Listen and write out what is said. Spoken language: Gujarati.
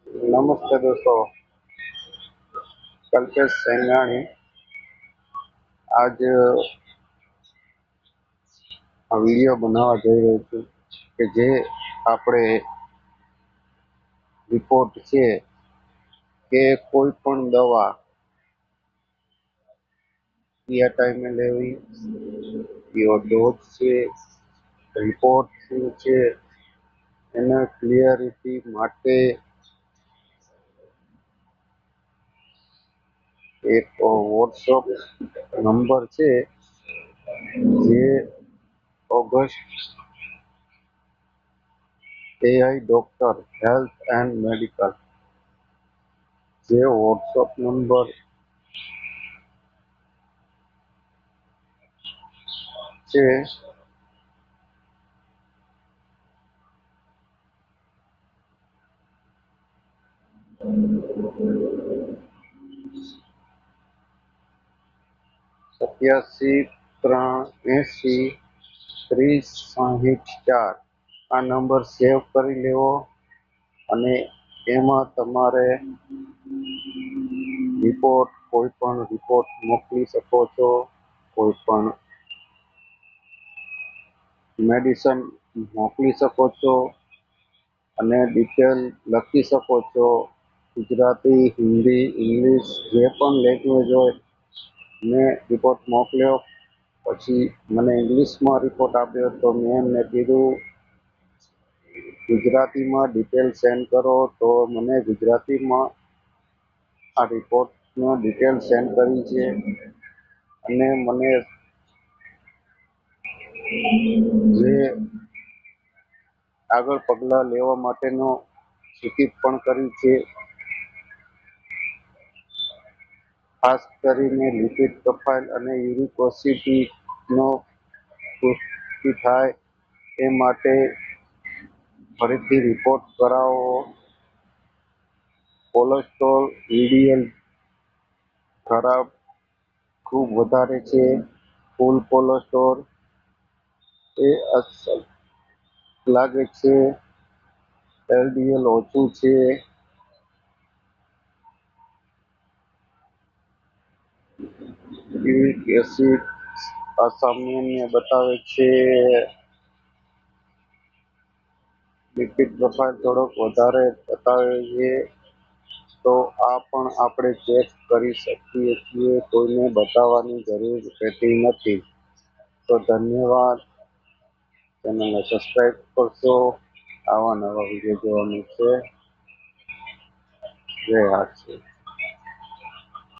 નમસ્તે દોસ્તો, કલ્પેશ સેંગાણી આજ આ વિડીયો બનાવવા જઈ રહ્યો છું કે જે આપણે રિપોર્ટ છે કે કોઈ પણ દવા કયા ટાઈમે લેવી, કયો ડોઝ છે, રિપોર્ટ શું છે, એના ક્લિયરિટી માટે એક વોટ્સઅપ નંબર છે જે August AI doctor health and medical જે વોટ્સઅપ નંબર છે સત્યાસી 380 30 64. આ નંબર સેવ કરી લેવો અને એમાં તમારે રિપોર્ટ કોઈ પણ રિપોર્ટ મોકલી શકો છો, કોઈ પણ મેડિસિન મોકલી શકો છો અને ડિટેલ લખી શકો છો. ગુજરાતી, હિન્દી, ઇંગ્લિશ જે પણ લેંગ્વેજ હોય મેં રિપોર્ટ મોકલ્યો. પછી મને ઇંગ્લિશમાં રિપોર્ટ આપ્યો તો મેં એમને કીધું ગુજરાતીમાં ડિટેલ સેન્ડ કરો, તો મને ગુજરાતીમાં આ રિપોર્ટનો ડિટેલ સેન્ડ કરી છે અને મને જે આગળ પગલાં લેવા માટેનો સૂચિત પણ કરી છે. ખાસ કરીને લિપિડ પ્રોફાઇલ અને યુરિક એસિડનો પુષ્ટિ થાય એ માટે ફરીથી રિપોર્ટ કરાવો. કોલેસ્ટ્રોલ વીડીએલ ખરાબ ખૂબ વધારે છે. ફૂલ કોલેસ્ટ્રોલ એ અસર લાગે છે. એલડીએલ ઓછું છે. યુરિક એસિડ અસામાન્ય બતાવે છે. લિપિડ પ્રોફાઇલ થોડોક વધારે બતાવે છે. તો આ પણ આપણે ચેક કરી શકીએ છીએ, કોઈને બતાવવાની જરૂર રહેતી નથી. તો ધન્યવાદ. ચેનલને સબસ્ક્રાઈબ કરશો. આવા નવા વિડીયો જોવા મળશે. જય હાથથી.